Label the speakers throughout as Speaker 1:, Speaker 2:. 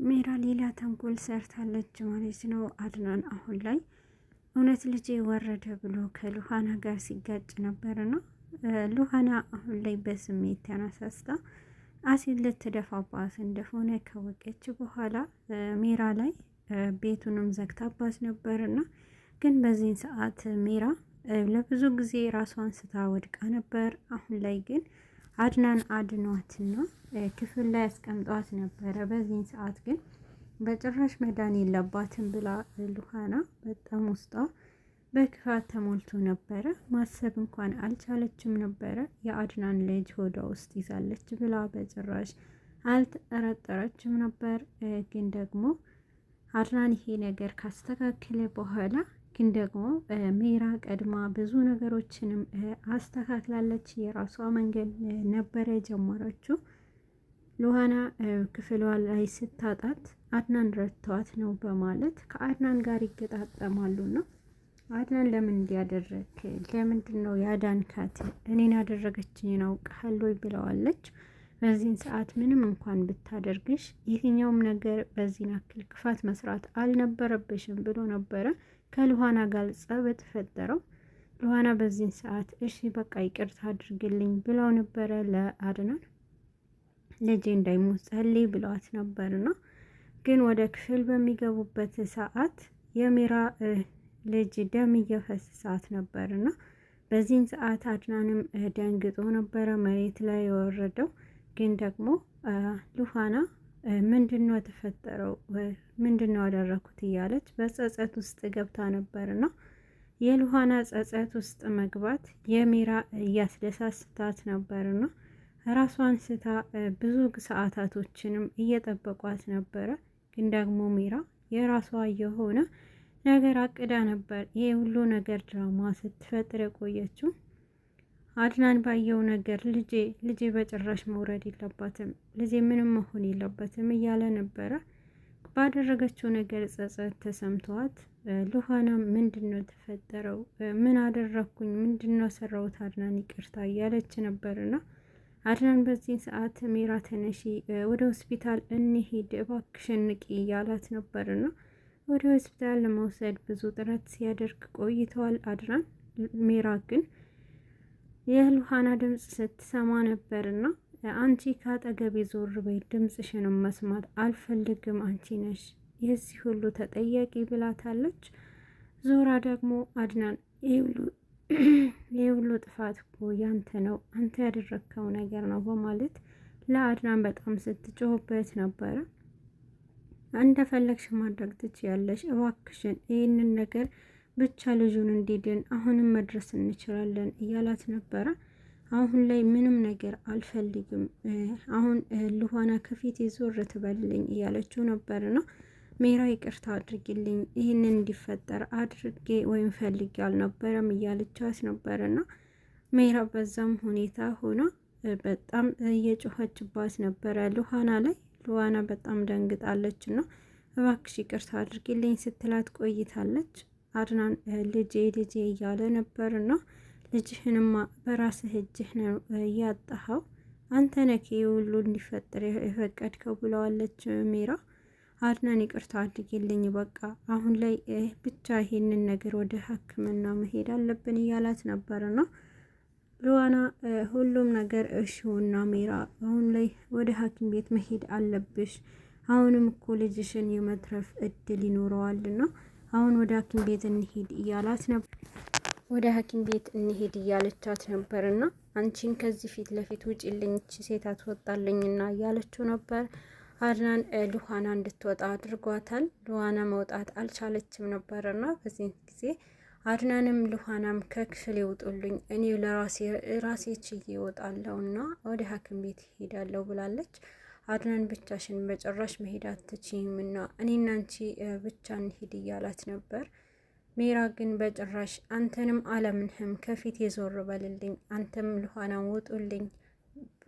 Speaker 1: ሜራ ሌላ ተንኮል ሰርታለች ማለት ነው። አድናን አሁን ላይ እውነት ልጄ ወረደ ብሎ ከሉሃና ጋር ሲጋጭ ነበርና ሉሃና አሁን ላይ በስሜት ተነሳስታ አሲድ ልትደፋባት እንደሆነ ካወቀች በኋላ ሜራ ላይ ቤቱንም ዘግታባት ነበርና ግን በዚህ ሰዓት ሜራ ለብዙ ጊዜ ራሷን ስታ ወድቃ ነበር። አሁን ላይ ግን አድናን አድኗትና ክፍል ላይ አስቀምጧት ነበረ። በዚህ ሰዓት ግን በጭራሽ መዳን የለባትም ብላ ሉሃና በጣም ውስጧ በክፋት ተሞልቶ ነበረ። ማሰብ እንኳን አልቻለችም ነበረ። የአድናን ልጅ ሆዷ ውስጥ ይዛለች ብላ በጭራሽ አልጠረጠረችም ነበር። ግን ደግሞ አድናን ይሄ ነገር ካስተካከለ በኋላ ግን ደግሞ ሜራ ቀድማ ብዙ ነገሮችንም አስተካክላለች። የራሷ መንገድ ነበረ የጀመረችው። ሉሃና ክፍሏ ላይ ስታጣት አድናን ረድተዋት ነው በማለት ከአድናን ጋር ይገጣጠማሉና አድናን ለምን እንዲያደረግ ለምንድን ነው ያዳንካት? እኔን ያደረገችኝ አውቃለሁ ወይ ብለዋለች። በዚህን ሰዓት ምንም እንኳን ብታደርግሽ የትኛውም ነገር በዚህን ያክል ክፋት መስራት አልነበረብሽም ብሎ ነበረ ከሉሃና ጋር ጸብ ተፈጠረው። ሉሃና በዚህን ሰዓት እሺ በቃ ይቅርታ አድርግልኝ ብለው ነበረ ለአድናን ልጄ እንዳይሞት ጸልይ ብለዋት ነበርና ግን ወደ ክፍል በሚገቡበት ሰዓት የሜራ ልጅ ደም እየፈሰሳት ነበርና በዚህን ሰዓት አድናንም ደንግጦ ነበረ መሬት ላይ የወረደው። ግን ደግሞ ሉሃና ምንድነው የተፈጠረው? ምንድነው ያደረኩት? እያለች በጸጸት ውስጥ ገብታ ነበርና የሉሃና ጸጸት ውስጥ መግባት የሜራ እያስደሳስታት ነበርና ራሷን ስታ ብዙ ሰዓታቶችንም እየጠበቋት ነበረ። ግን ደግሞ ሜራ የራሷ የሆነ ነገር አቅዳ ነበር። ይሄ ሁሉ ነገር ድራማ ስትፈጥር የቆየችው አድናን ባየው ነገር ልጄ በጭራሽ መውረድ የለባትም፣ ልጄ ምንም መሆን የለበትም እያለ ነበረ። ባደረገችው ነገር ጸጸት ተሰምቷት ሉሃና ምንድነው የተፈጠረው? ምን አደረኩኝ? ምንድነው ሰራሁት? አድናን ይቅርታ እያለች ነበርና አድናን በዚህ ሰዓት ሜራ ተነሺ፣ ወደ ሆስፒታል እንሂድ እባክሽን ንቂ እያላት ነበርና ወደ ሆስፒታል ለመውሰድ ብዙ ጥረት ሲያደርግ ቆይተዋል አድናን። ሜራ ግን የሉሃና ድምጽ ስትሰማ ነበርና አንቺ ካጠገቤ ዞር በይ፣ ድምጽሽንም መስማት አልፈልግም፣ አንቺ ነሽ የዚህ ሁሉ ተጠያቂ ብላታለች። ዞራ ደግሞ አድናን ይህ ሁሉ ጥፋት እኮ ያንተ ነው፣ አንተ ያደረግከው ነገር ነው በማለት ለአድናን በጣም ስትጮህበት ነበረ። እንደፈለግሽ ማድረግ ትችያለሽ፣ እባክሽን ይህንን ነገር ብቻ ልጁን እንዲድን አሁንም መድረስ እንችላለን እያላት ነበረ። አሁን ላይ ምንም ነገር አልፈልግም፣ አሁን ሉሃና ከፊት ዞር ትበልልኝ እያለችው ነበርና ሜራ ይቅርታ አድርጊልኝ፣ ይህንን እንዲፈጠር አድርጌ ወይም ፈልጌ አልነበረም እያለቻት ነበርና ሜራ በዛም ሁኔታ ሆና በጣም እየጮኸችባት ነበረ ሉሃና ላይ። ሉሃና በጣም ደንግጣለች እና እባክሽ ይቅርታ አድርጊልኝ ስትላት ቆይታለች። አድናን ልጄ እያለ ነበርና ልጅህንማ በራስህ እጅህ ነው ያጣኸው፣ አንተ ነህ ሁሉ እንዲፈጠር የፈቀድከው ብለዋለች ሜራ። አድናን ይቅርታ አድርጊልኝ፣ በቃ አሁን ላይ ብቻ ይሄንን ነገር ወደ ሕክምና መሄድ አለብን እያላት ነበርና ሉሃና ሁሉም ነገር እሺውና ሜራ አሁን ላይ ወደ ሐኪም ቤት መሄድ አለብሽ፣ አሁንም እኮ ልጅሽን የመትረፍ እድል ይኖረዋልና አሁን ወደ ሐኪም ቤት እንሄድ እያላት ነበር። ወደ ሐኪም ቤት እንሄድ እያለቻት ነበርና አንቺን ከዚህ ፊት ለፊት ውጪልኝ፣ እቺ ሴት አትወጣልኝና እያለችው ነበር። አድናን ሉሃና እንድትወጣ አድርጓታል። ሉሃና መውጣት አልቻለችም ነበርና በዚህ ጊዜ አድናንም ሉሃናም ከክፍል ይውጡልኝ፣ እኔ ለራሴ ችዬ እወጣለሁና ወደ ሐኪም ቤት ሄዳለሁ ብላለች። አድናን ብቻሽን በጭራሽ መሄድ አትችይምና እኔና አንቺ ብቻ እንሂድ እያላት ነበር። ሜራ ግን በጭራሽ አንተንም አለምንህም፣ ከፊት የዞር በልልኝ፣ አንተም ሉሃናን ውጡልኝ፣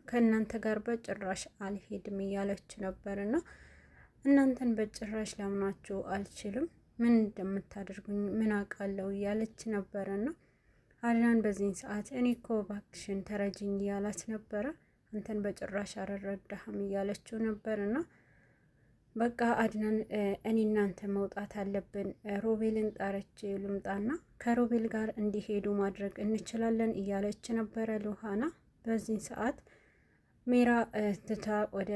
Speaker 1: ከእናንተ ጋር በጭራሽ አልሄድም እያለች ነበርና እናንተን በጭራሽ ላምናችሁ አልችልም፣ ምን እንደምታደርጉኝ ምን አውቃለሁ እያለች ነበርና አድናን በዚህን ሰዓት እኔ እኮ እባክሽን ተረጅኝ እያላት ነበረ። አንተን በጭራሽ አልረዳህም እያለችው ነበርና በቃ አድናን እኔ እናንተ መውጣት አለብን፣ ሮቤልን ጣረች ልምጣና ከሮቤል ጋር እንዲሄዱ ማድረግ እንችላለን እያለች ነበረ ሉሃና። በዚህ ሰዓት ሜራ ትታ ወደ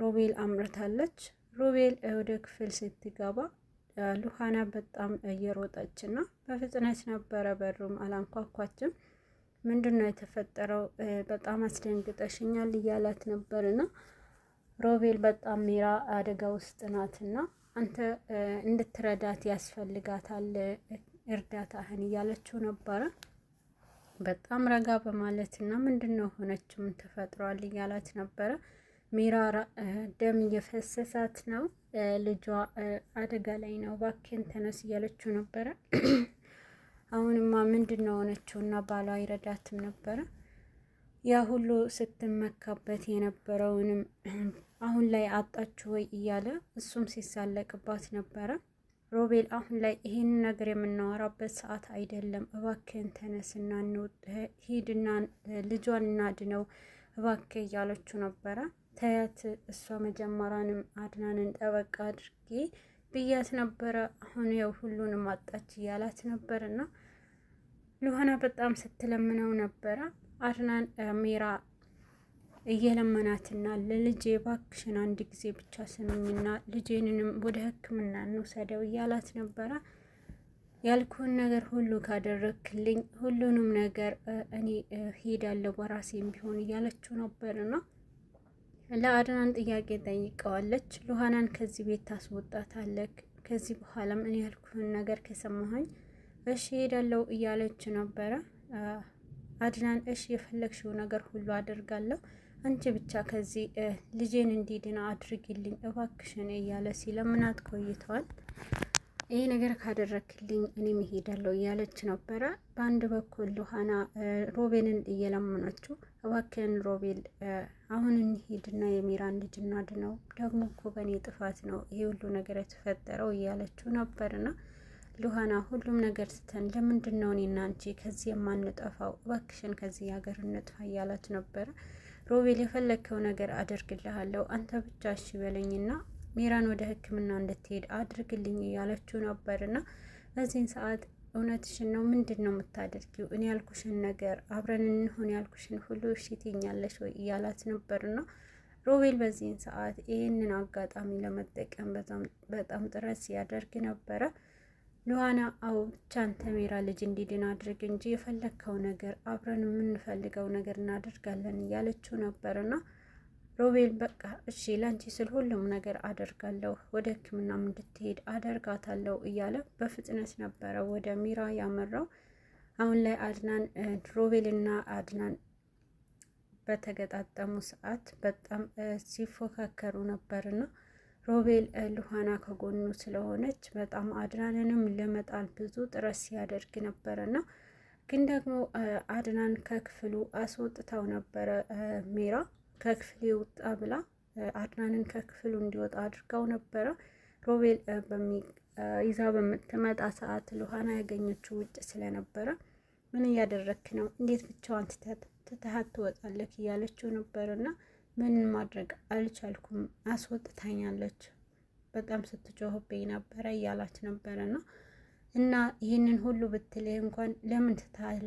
Speaker 1: ሮቤል አምርታለች። ሮቤል ወደ ክፍል ስትገባ ሉሃና በጣም እየሮጠችና በፍጥነት ነበረ። በሩም አላንኳኳችም። ምንድነው የተፈጠረው? በጣም አስደንግጠሽኛል እያላት ነበርና ሮቤል በጣም ሜራ አደጋ ውስጥ ናትና አንተ እንድትረዳት ያስፈልጋታል እርዳታህን እያለችው ነበረ። በጣም ረጋ በማለትና ምንድነው ሆነችው ምን ተፈጥሯል እያላት ነበረ። ሜራ ደም እየፈሰሳት ነው፣ ልጇ አደጋ ላይ ነው፣ እባክህን ተነስ እያለችው ነበረ። አሁንማ ምንድነው ሆነችውና ባሏ አይረዳትም ነበረ። ያ ሁሉ ስትመካበት የነበረውንም አሁን ላይ አጣችሁ ወይ እያለ እሱም ሲሳለቅባት ነበረ። ሮቤል አሁን ላይ ይሄንን ነገር የምናወራበት ሰዓት አይደለም፣ እባክህን ተነስና ሂድና ልጇን እናድነው እባክህ እያለችው ነበረ። ተያት፣ እሷ መጀመሪያንም አድናንን ጠበቃ አድርጌ ብያት ነበረ፣ አሁን ያው ሁሉንም አጣች እያላት ነበርና ሉሃና በጣም ስትለምነው ነበረ። አድናን ሜራ እየለመናትና ለልጄ ባክሽን አንድ ጊዜ ብቻ ስምኝና ልጄንንም ወደ ሕክምና እንውሰደው እያላት ነበረ። ያልኩህን ነገር ሁሉ ካደረክልኝ ሁሉንም ነገር እኔ ሄዳለሁ በራሴም ቢሆን እያለችው ነበርና ለአድናን ጥያቄ ጠይቀዋለች። ሉሃናን ከዚህ ቤት ታስወጣታለህ? ከዚህ በኋላም እኔ ያልኩህን ነገር ከሰማኸኝ እሺ ሄዳለሁ እያለች ነበረ። አድናን እሺ የፈለግሽው ነገር ሁሉ አደርጋለሁ፣ አንቺ ብቻ ከዚህ ልጄን እንዲድና አድርጊልኝ እባክሽን እያለ ሲለምናት ቆይተዋል። ይሄ ነገር ካደረክልኝ እኔም እሄዳለሁ እያለች ነበረ። በአንድ በኩል ሉሃና ሮቤልን እየለመነችው እባክህን ሮቤል አሁን እንሂድና የሜራን ልጅ እናድነው፣ ደግሞ እኮ በእኔ ጥፋት ነው ይሄ ሁሉ ነገር የተፈጠረው እያለችው ነበርና ሉሃና ሁሉም ነገር ስተን ለምንድን ነው እኔና አንቺ ከዚህ የማንጠፋው? እባክሽን ከዚህ ሀገር እንጥፋ እያለች ነበረ። ሮቤል የፈለግከው ነገር አደርግልሃለሁ፣ አንተ ብቻ እሺ በለኝና ሜራን ወደ ሕክምና እንድትሄድ አድርግልኝ እያለችው ነበርና በዚህን ሰዓት እውነትሽን ነው? ምንድን ነው የምታደርጊው? እኔ ያልኩሽን ነገር አብረን እንሆን ያልኩሽን ሁሉ እሺ ትይኛለሽ ወይ እያላት ነበርና ሮቤል በዚህን ሰዓት ይህንን አጋጣሚ ለመጠቀም በጣም ጥረት ሲያደርግ ነበረ። ሉሃና አው ብቻ አንተ ሜራ ልጅ እንዲድን አድርግ እንጂ የፈለግከው ነገር አብረን የምንፈልገው ነገር እናደርጋለን እያለችው ነበርና ሮቤል በቃ እሺ ላንቺ ስል ሁሉም ነገር አደርጋለሁ፣ ወደ ሕክምናም እንድትሄድ አደርጋታለሁ እያለ በፍጥነት ነበረ ወደ ሜራ ያመራው። አሁን ላይ አድናን ሮቤልና አድናን በተገጣጠሙ ሰዓት በጣም ሲፎካከሩ ነበርና ሮቤል ሉሃና ከጎኑ ስለሆነች በጣም አድናንንም ለመጣል ብዙ ጥረት ሲያደርግ ነበረና ግን ደግሞ አድናን ከክፍሉ አስወጥታው ነበረ። ሜራ ከክፍሉ ይውጣ ብላ አድናንን ከክፍሉ እንዲወጣ አድርጋው ነበረ። ሮቤል ይዛ በምትመጣ ሰዓት ሉሃና ያገኘችው ውጭ ስለነበረ ምን እያደረክ ነው? እንዴት ብቻዋን ትተሃት ትወጣለች እያለችው ነበርና ምን ማድረግ አልቻልኩም፣ አስወጥታኛለች፣ በጣም ስትጮህብኝ ነበረ እያላች ነበረና እና ይህንን ሁሉ ብትልህ እንኳን ለምን ትተሃት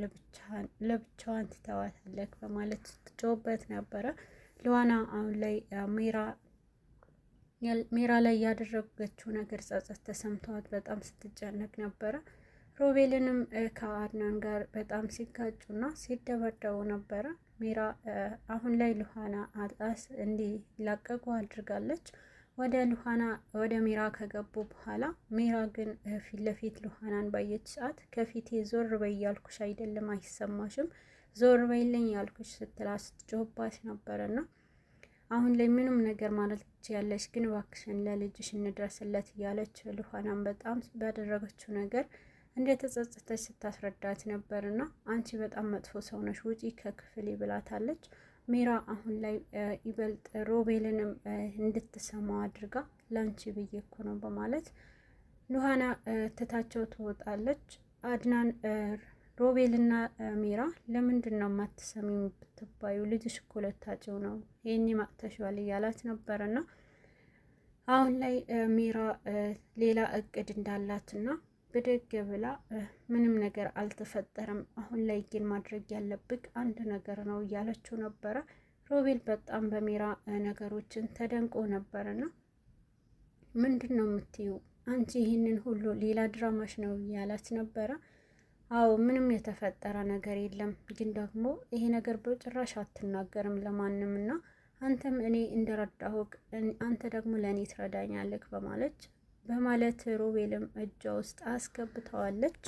Speaker 1: ለብቻዋን ትተዋታለህ በማለት ስትጮህበት ነበረ። ሉሃና አሁን ላይ ሜራ ላይ ያደረገችው ነገር ጸጸት ተሰምተዋት በጣም ስትጨነቅ ነበረ። ሮቤልንም ከአድናን ጋር በጣም ሲጋጩና ሲደበደቡ ነበረ። ሜራ አሁን ላይ ሉሃና እንዲላቀቁ አድርጋለች። ወደ ሜራ ከገቡ በኋላ ሜራ ግን ፊት ለፊት ሉሃናን ባየች ሰዓት ከፊቴ ዞር በይ ያልኩሽ አይደለም አይሰማሽም? ዞር በይልኝ ያልኩሽ ስትላ ስትጮህባት ነበረና አሁን ላይ ምንም ነገር ማለት ያለሽ ግን እባክሽን ለልጅሽ እንድረስለት እያለች ሉሃናን በጣም ባደረገችው ነገር እንደተጸጸተች ስታስረዳት ነበርና አንቺ በጣም መጥፎ ሰው ነሽ፣ ውጪ ከክፍሌ ብላታለች። ሜራ አሁን ላይ ይበልጥ ሮቤልንም እንድትሰማው አድርጋ ላንቺ ብዬ እኮ ነው በማለት ሉሃና ትታቸው ትወጣለች። አድናን ሮቤልና ሜራ ለምንድን ነው የማትሰሚኝ ብትባዩ ልጅሽ እኮ ለታቸው ነው ይሄኔ ማጥተሽዋል እያላት ነበርና አሁን ላይ ሚራ ሌላ እቅድ እንዳላትና ብድግ ብላ ምንም ነገር አልተፈጠረም፣ አሁን ላይ ግን ማድረግ ያለብህ አንድ ነገር ነው እያለችው ነበረ። ሮቤል በጣም በሚራ ነገሮችን ተደንቆ ነበርና ምንድን ነው የምትይው አንቺ? ይህንን ሁሉ ሌላ ድራማሽ ነው እያላት ነበረ። አዎ ምንም የተፈጠረ ነገር የለም፣ ግን ደግሞ ይሄ ነገር በጭራሽ አትናገርም ለማንም እና አንተም እኔ እንደረዳሁክ አንተ ደግሞ ለእኔ ትረዳኛለክ በማለት ሮቤልም እጇ ውስጥ አስገብተዋለች።